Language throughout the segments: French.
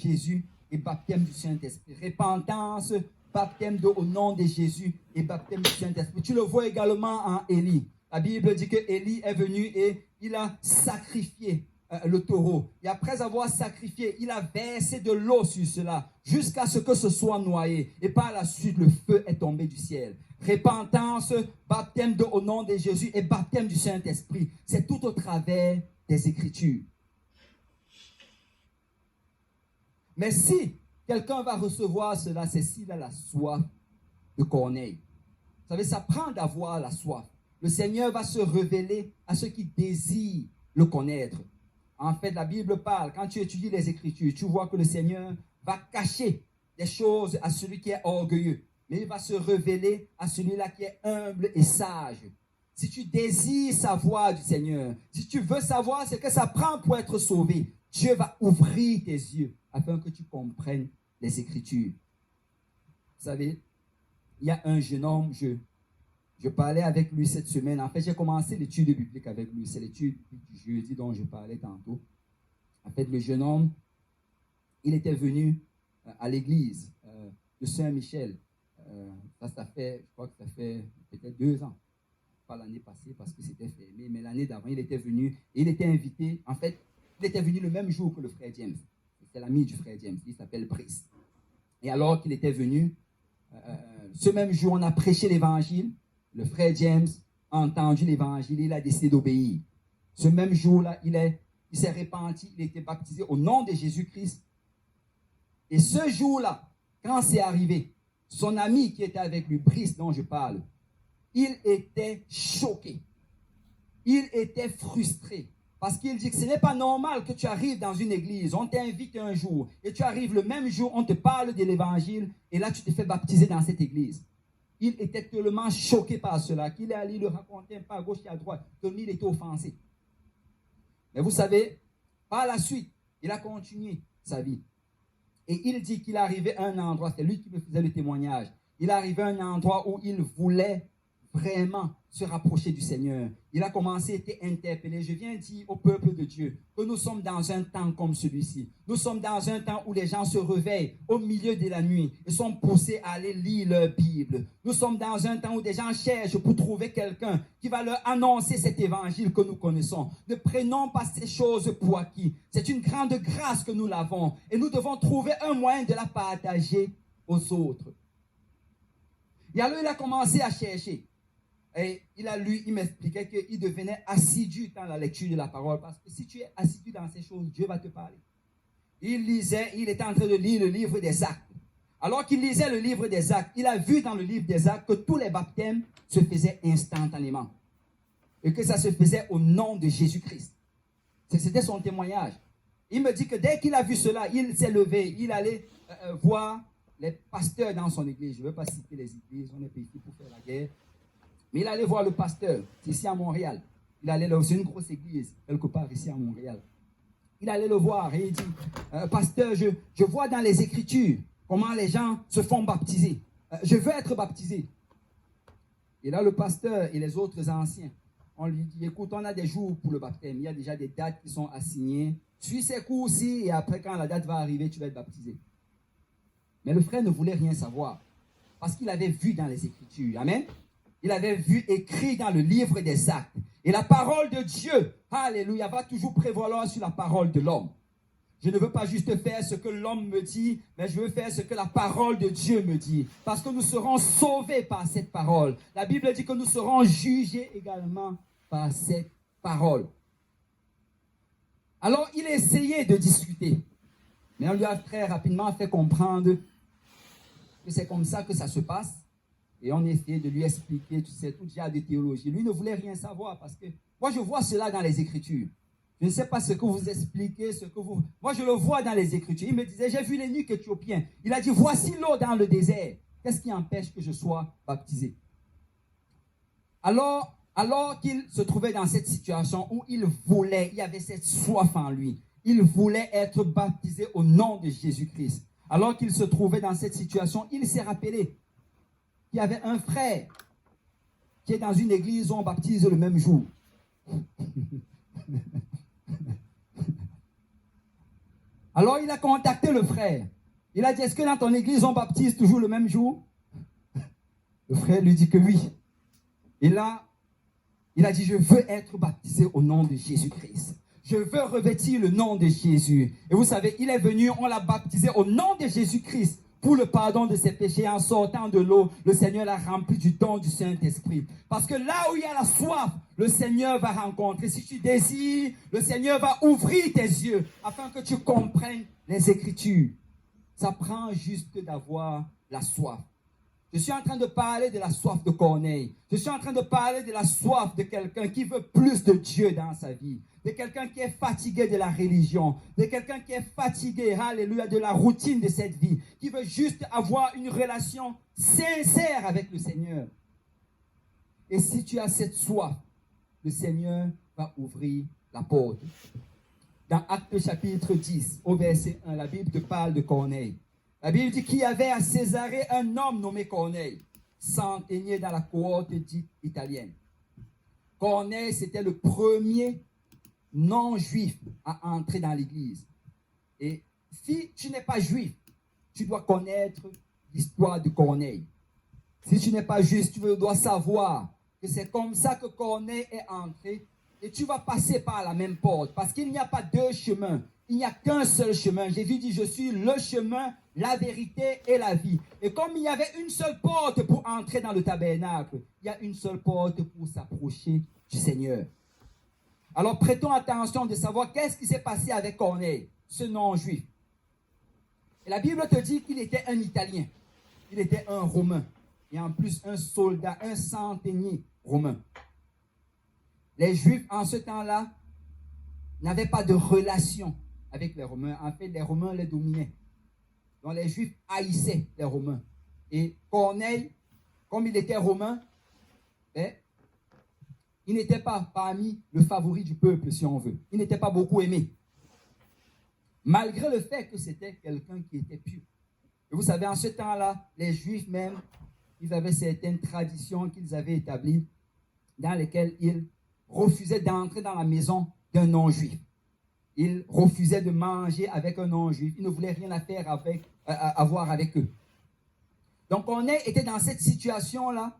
Jésus et baptême du Saint-Esprit. Repentance, baptême au nom de Jésus et baptême du Saint-Esprit. Tu le vois également en Élie. La Bible dit que Élie est venu et il a sacrifié le taureau. Et après avoir sacrifié, il a versé de l'eau sur cela jusqu'à ce que ce soit noyé. Et par la suite, le feu est tombé du ciel. Repentance, baptême au nom de Jésus et baptême du Saint-Esprit. C'est tout au travers des Écritures. Mais si quelqu'un va recevoir cela, c'est s'il a la soif de Corneille. Vous savez, ça prend d'avoir la soif. Le Seigneur va se révéler à ceux qui désirent le connaître. En fait, la Bible parle, quand tu étudies les Écritures, tu vois que le Seigneur va cacher des choses à celui qui est orgueilleux. Mais il va se révéler à celui-là qui est humble et sage. Si tu désires savoir du Seigneur, si tu veux savoir ce que ça prend pour être sauvé, Dieu va ouvrir tes yeux afin que tu comprennes les Écritures. Vous savez, il y a un jeune homme, je parlais avec lui cette semaine. En fait, j'ai commencé l'étude biblique avec lui. C'est l'étude du jeudi dont je parlais tantôt. En fait, le jeune homme, il était venu à l'église de Saint-Michel. Ça fait, je crois que ça fait peut-être 2 ans. Pas l'année passée parce que c'était fermé, mais l'année d'avant, il était venu et il était invité. En fait, il était venu le même jour que le frère James. C'était l'ami du frère James. Il s'appelle Brice. Et alors qu'il était venu, ce même jour, on a prêché l'évangile. Le frère James a entendu l'évangile, il a décidé d'obéir. Ce même jour-là, il s'est repenti, il a été baptisé au nom de Jésus-Christ. Et ce jour-là, quand c'est arrivé, son ami qui était avec lui, Brice dont je parle, il était choqué. Il était frustré. Parce qu'il dit que ce n'est pas normal que tu arrives dans une église, on t'invite un jour, et tu arrives le même jour, on te parle de l'évangile, et là tu te fais baptiser dans cette église. Il était tellement choqué par cela qu'il est allé le raconter un peu à gauche et à droite, comme il était offensé. Mais vous savez, par la suite, il a continué sa vie. Et il dit qu'il est arrivé à un endroit, c'est lui qui me faisait le témoignage, il est arrivé à un endroit où il voulait vraiment se rapprocher du Seigneur. Il a commencé à être interpellé. Je viens dire au peuple de Dieu que nous sommes dans un temps comme celui-ci. Nous sommes dans un temps où les gens se réveillent au milieu de la nuit et sont poussés à aller lire leur Bible. Nous sommes dans un temps où des gens cherchent pour trouver quelqu'un qui va leur annoncer cet évangile que nous connaissons. Ne prenons pas ces choses pour acquis. C'est une grande grâce que nous l'avons et nous devons trouver un moyen de la partager aux autres. Et alors il a commencé à chercher. Et il m'expliquait qu'il devenait assidu dans la lecture de la parole. Parce que si tu es assidu dans ces choses, Dieu va te parler. Il était en train de lire le livre des Actes. Alors qu'il lisait le livre des Actes, il a vu dans le livre des Actes que tous les baptêmes se faisaient instantanément. Et que ça se faisait au nom de Jésus-Christ. C'était son témoignage. Il me dit que dès qu'il a vu cela, il s'est levé. Il allait voir les pasteurs dans son église. Je ne veux pas citer les églises, on est pas ici pour faire la guerre. Mais il allait voir le pasteur, c'est ici à Montréal. Il allait là, c'est une grosse église, quelque part ici à Montréal. Il allait le voir et il dit, pasteur, je vois dans les Écritures comment les gens se font baptiser. Je veux être baptisé. Et là, le pasteur et les autres anciens, on lui dit, écoute, on a des jours pour le baptême. Il y a déjà des dates qui sont assignées. Suis ces cours-ci et après, quand la date va arriver, tu vas être baptisé. Mais le frère ne voulait rien savoir parce qu'il avait vu dans les Écritures. Amen. Il avait vu écrit dans le livre des Actes. Et la parole de Dieu, alléluia, va toujours prévaloir sur la parole de l'homme. Je ne veux pas juste faire ce que l'homme me dit, mais je veux faire ce que la parole de Dieu me dit. Parce que nous serons sauvés par cette parole. La Bible dit que nous serons jugés également par cette parole. Alors, il a essayé de discuter. Mais on lui a très rapidement fait comprendre que c'est comme ça que ça se passe. Et on essayait de lui expliquer, tu sais, tout genre de théologie. Lui ne voulait rien savoir parce que moi, je vois cela dans les Écritures. Je ne sais pas ce que vous expliquez, Moi, je le vois dans les Écritures. Il me disait, j'ai vu l'eunuque éthiopien. Il a dit, voici l'eau dans le désert. Qu'est-ce qui empêche que je sois baptisé? Alors qu'il se trouvait dans cette situation où il y avait cette soif en lui. Il voulait être baptisé au nom de Jésus-Christ. Alors qu'il se trouvait dans cette situation, il s'est rappelé qu'il y avait un frère qui est dans une église où on baptise le même jour. Alors il a contacté le frère. Il a dit, est-ce que dans ton église, on baptise toujours le même jour? Le frère lui dit que oui. Et là, il a dit, je veux être baptisé au nom de Jésus-Christ. Je veux revêtir le nom de Jésus. Et vous savez, il est venu, on l'a baptisé au nom de Jésus-Christ pour le pardon de ses péchés. En sortant de l'eau, le Seigneur l'a rempli du don du Saint-Esprit. Parce que là où il y a la soif, le Seigneur va rencontrer. Si tu désires, le Seigneur va ouvrir tes yeux afin que tu comprennes les Écritures. Ça prend juste d'avoir la soif. Je suis en train de parler de la soif de Corneille. Je suis en train de parler de la soif de quelqu'un qui veut plus de Dieu dans sa vie. De quelqu'un qui est fatigué de la religion. De quelqu'un qui est fatigué, alléluia, de la routine de cette vie. Qui veut juste avoir une relation sincère avec le Seigneur. Et si tu as cette soif, le Seigneur va ouvrir la porte. Dans Actes chapitre 10, au verset 1, la Bible te parle de Corneille. La Bible dit qu'il y avait à Césarée un homme nommé Corneille, centenier dans la cohorte dite italienne. Corneille, c'était le premier non-juif à entrer dans l'église. Et si tu n'es pas juif, tu dois connaître l'histoire de Corneille. Si tu n'es pas juif, tu dois savoir que c'est comme ça que Corneille est entré. Et tu vas passer par la même porte. Parce qu'il n'y a pas deux chemins. Il n'y a qu'un seul chemin. Jésus dit, je suis le chemin, la vérité et la vie. Et comme il y avait une seule porte pour entrer dans le tabernacle, il y a une seule porte pour s'approcher du Seigneur. Alors prêtons attention de savoir qu'est-ce qui s'est passé avec Corneille, ce non-juif. Et la Bible te dit qu'il était un Italien. Il était un Romain. Et en plus un soldat, un centenier romain. Les Juifs en ce temps-là n'avaient pas de relation avec les Romains. En fait, les Romains les dominaient. Donc les Juifs haïssaient les Romains. Et Corneille, comme il était romain, il n'était pas parmi le favori du peuple, si on veut. Il n'était pas beaucoup aimé. Malgré le fait que c'était quelqu'un qui était pieux. Et vous savez, en ce temps-là, les Juifs même, ils avaient certaines traditions qu'ils avaient établies dans lesquelles ils refusaient d'entrer dans la maison d'un non-juif. Ils refusaient de manger avec un non-juif. Ils ne voulaient rien avoir avec eux. Donc, on était dans cette situation-là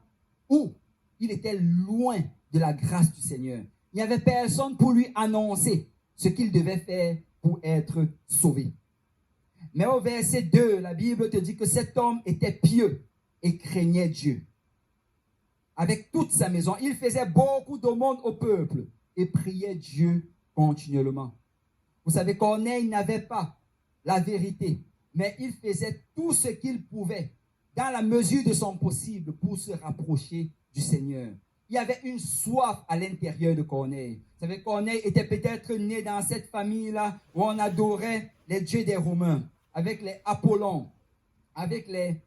où il était loin de la grâce du Seigneur. Il n'y avait personne pour lui annoncer ce qu'il devait faire pour être sauvé. Mais au verset 2, la Bible te dit que cet homme était pieux et craignait Dieu. Avec toute sa maison, il faisait beaucoup d'aumônes au peuple et priait Dieu continuellement. Vous savez, Corneille n'avait pas la vérité, mais il faisait tout ce qu'il pouvait dans la mesure de son possible pour se rapprocher du Seigneur. Il y avait une soif à l'intérieur de Corneille. Vous savez, Corneille était peut-être né dans cette famille-là où on adorait les dieux des Romains, avec les Apollons, avec les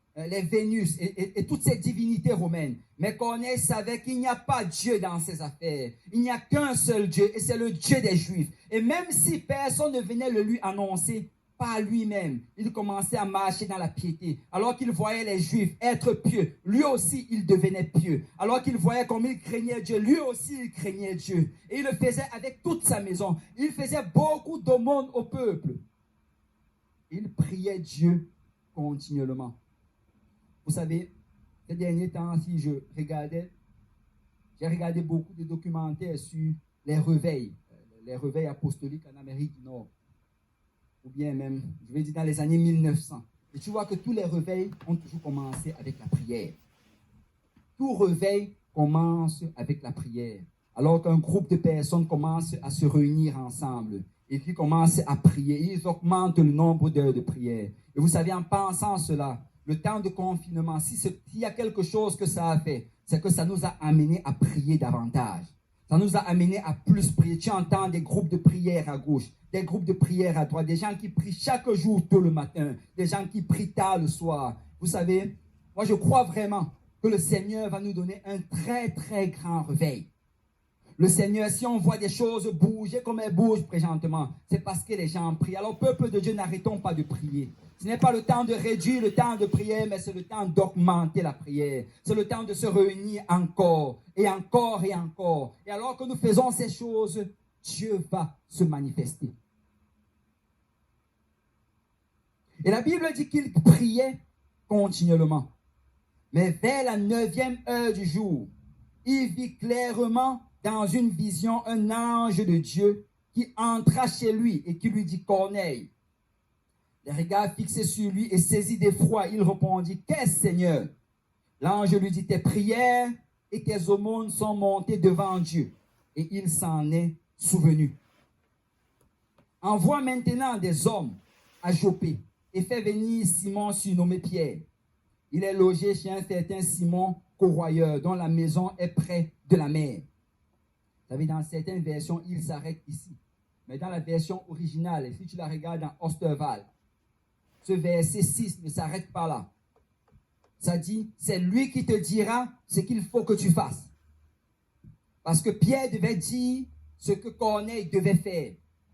Vénus et toutes ces divinités romaines. Mais Corneille savait qu'il n'y a pas Dieu dans ses affaires. Il n'y a qu'un seul Dieu et c'est le Dieu des Juifs. Et même si personne ne venait le lui annoncer, par lui-même, il commençait à marcher dans la piété. Alors qu'il voyait les Juifs être pieux, lui aussi il devenait pieux. Alors qu'il voyait comme il craignait Dieu, lui aussi il craignait Dieu. Et il le faisait avec toute sa maison. Il faisait beaucoup d'aumônes au peuple. Il priait Dieu continuellement. Vous savez, ces derniers temps, si j'ai regardé beaucoup de documentaires sur les réveils apostoliques en Amérique du Nord. Ou bien même, je vais dire dans les années 1900. Et tu vois que tous les réveils ont toujours commencé avec la prière. Tout réveil commence avec la prière. Alors qu'un groupe de personnes commence à se réunir ensemble et qui commencent à prier, ils augmentent le nombre d'heures de prière. Et vous savez, en pensant cela, le temps de confinement, s'il y a quelque chose que ça a fait, c'est que ça nous a amené à prier davantage. Ça nous a amené à plus prier. Tu entends des groupes de prière à gauche, des groupes de prière à droite, des gens qui prient chaque jour tôt le matin, des gens qui prient tard le soir. Vous savez, moi je crois vraiment que le Seigneur va nous donner un très très grand réveil. Le Seigneur, si on voit des choses bouger comme elles bougent présentement, c'est parce que les gens prient. Alors, peuple de Dieu, n'arrêtons pas de prier. Ce n'est pas le temps de réduire le temps de prière, mais c'est le temps d'augmenter la prière. C'est le temps de se réunir encore, et encore, et encore. Et alors que nous faisons ces choses, Dieu va se manifester. Et la Bible dit qu'il priait continuellement. Mais vers la 9e heure du jour, il vit clairement dans une vision un ange de Dieu qui entra chez lui et qui lui dit « Corneille ». Les regards fixés sur lui et saisi d'effroi, il répondit « Qu'est-ce, Seigneur ?» L'ange lui dit « Tes prières et tes aumônes sont montées devant Dieu. » Et il s'en est souvenu. Envoie maintenant des hommes à Joppé et fais venir Simon surnommé Pierre. Il est logé chez un certain Simon corroyeur dont la maison est près de la mer. Vous savez, dans certaines versions, il s'arrête ici. Mais dans la version originale, si tu la regardes dans Osterwald, ce verset 6 ne s'arrête pas là. Ça dit, c'est lui qui te dira ce qu'il faut que tu fasses. Parce que Pierre devait dire ce que Corneille devait faire.